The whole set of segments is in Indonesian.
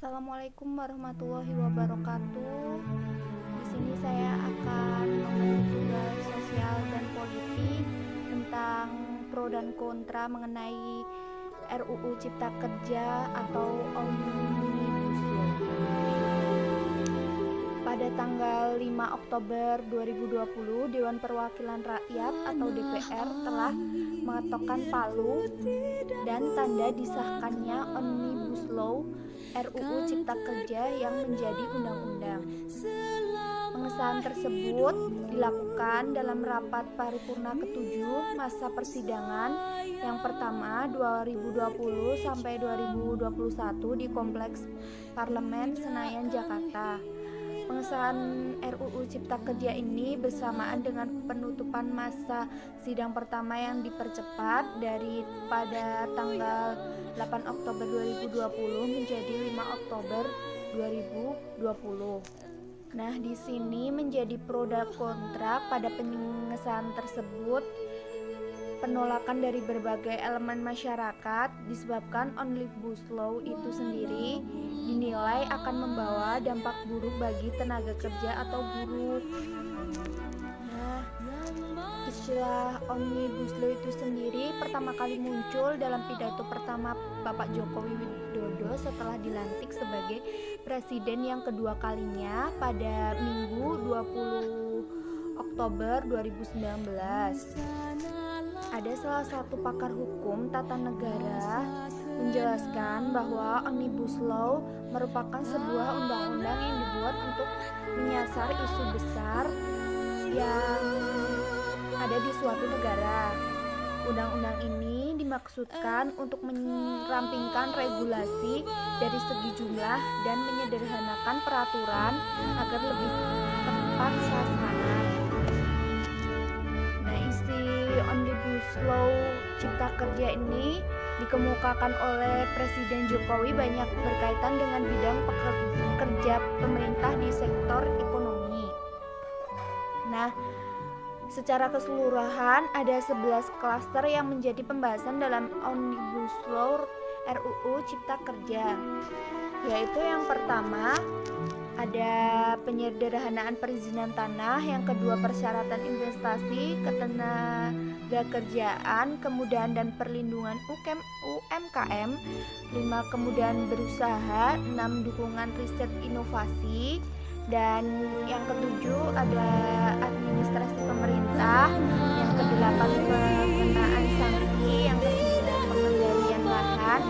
Assalamualaikum warahmatullahi wabarakatuh. Di sini saya akan memberi tugas sosial dan politik tentang pro dan kontra mengenai RUU Cipta Kerja atau Omnibus Law. Pada tanggal 5 Oktober 2020, Dewan Perwakilan Rakyat atau DPR telah mengetokkan palu dan tanda disahkannya Omnibus Law RUU Cipta Kerja yang menjadi undang-undang. Pengesahan tersebut dilakukan dalam rapat paripurna ke-7 masa persidangan yang pertama 2020 sampai 2021 di Kompleks Parlemen Senayan, Jakarta. Pengesahan RUU Cipta Kerja ini bersamaan dengan penutupan masa sidang pertama yang dipercepat dari pada tanggal 8 Oktober 2020 menjadi 5 Oktober 2020. Nah, di sini menjadi pro dan kontra pada pengesahan tersebut. Penolakan dari berbagai elemen masyarakat disebabkan Omnibus Law itu sendiri dinilai akan membawa dampak buruk bagi tenaga kerja atau buruh. Nah, istilah Omnibus Law itu sendiri pertama kali muncul dalam pidato pertama Bapak Jokowi Widodo setelah dilantik sebagai presiden yang kedua kalinya pada Minggu 20 Oktober 2019. Ada salah satu pakar hukum tata negara menjelaskan bahwa Omnibus Law merupakan sebuah undang-undang yang dibuat untuk menyasar isu besar yang ada di suatu negara. Undang-undang ini dimaksudkan untuk merampingkan regulasi dari segi jumlah dan menyederhanakan peraturan agar lebih tepat sasaran. Omnibus Law Cipta Kerja ini dikemukakan oleh Presiden Jokowi banyak berkaitan dengan bidang kerja pemerintah di sektor ekonomi. Nah, secara keseluruhan ada 11 klaster yang menjadi pembahasan dalam Omnibus Law RUU Cipta Kerja, yaitu yang pertama ada penyederhanaan perizinan tanah, yang kedua persyaratan investasi, ketenaga kerjaan, kemudahan dan perlindungan UMKM, 5 kemudahan berusaha, 6 dukungan riset inovasi, dan yang ketujuh ada administrasi pemerintah, yang kedelapan pengenaan sanksi, yang kesembilan pengendalian lahan,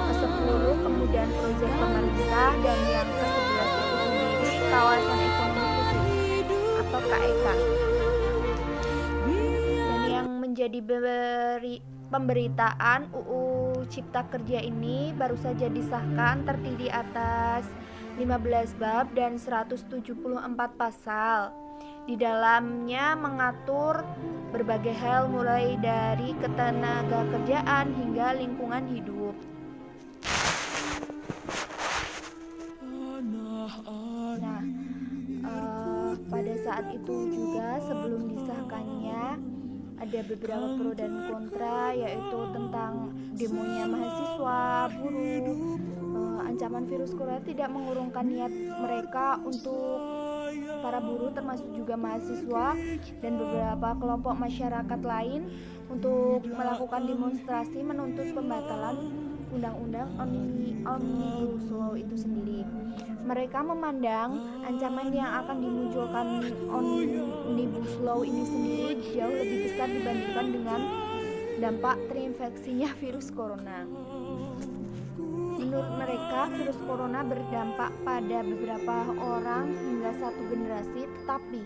ke-10 kemudahan proyek pemerintah, dan yang ke-11 kawasan ekonomi khusus atau KEK. Dan yang menjadi pemberitaan UU Cipta Kerja ini baru saja disahkan, terdiri atas 15 bab dan 174 pasal. Di dalamnya mengatur berbagai hal mulai dari ketenaga kerjaan hingga lingkungan hidup. Pada saat itu juga sebelum disahkannya ada beberapa pro dan kontra, yaitu tentang demonya mahasiswa, buruh, ancaman virus corona tidak mengurungkan niat mereka untuk para buruh termasuk juga mahasiswa dan beberapa kelompok masyarakat lain untuk melakukan demonstrasi menuntut pembatalan Undang-Undang Omnibus Law itu sendiri. Mereka memandang ancaman yang akan dimunculkan Omnibus Law ini sendiri jauh lebih besar dibandingkan dengan dampak terinfeksinya virus corona. Menurut mereka, virus corona berdampak pada beberapa orang hingga satu generasi, tetapi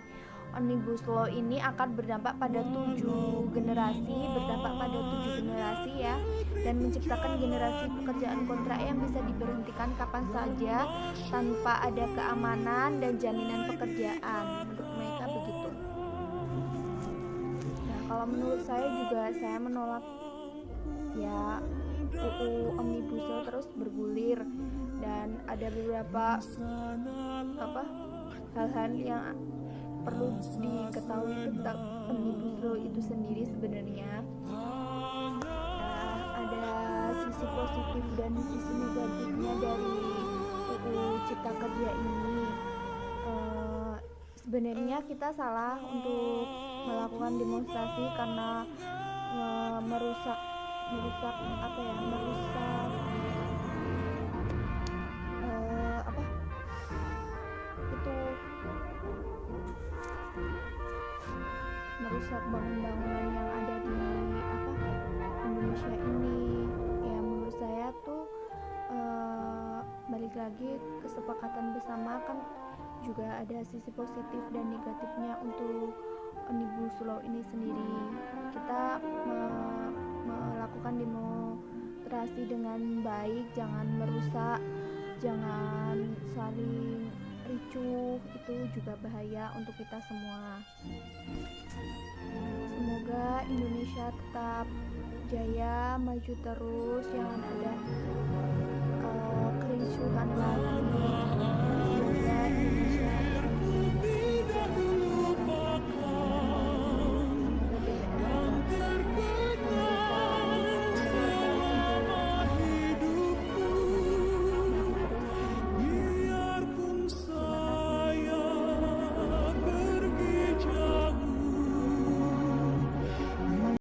Omnibus Law ini akan berdampak pada 7 generasi ya, dan menciptakan generasi pekerjaan kontrak yang bisa diberhentikan kapan saja tanpa ada keamanan dan jaminan pekerjaan. Menurut mereka begitu. Nah, kalau menurut saya juga saya menolak ya UU Omnibus Law terus bergulir, dan ada beberapa hal-hal yang perlu diketahui tentang Omnibus Law itu sendiri sebenarnya. Ada sisi positif dan sisi negatifnya dari Indonesia ini. Sebenarnya kita salah untuk melakukan demonstrasi karena merusak apa ya, merusak apa itu, merusak bangunan-bangunan yang ada di apa Indonesia ini. Ya menurut saya tuh balik lagi, kesepakatan bersama kan juga ada sisi positif dan negatifnya untuk Omnibus Law ini sendiri. Kita melakukan demonstrasi dengan baik, jangan merusak, jangan saling ricuh, itu juga bahaya untuk kita semua. Semoga Indonesia tetap jaya, maju terus, jangan ada kericuhan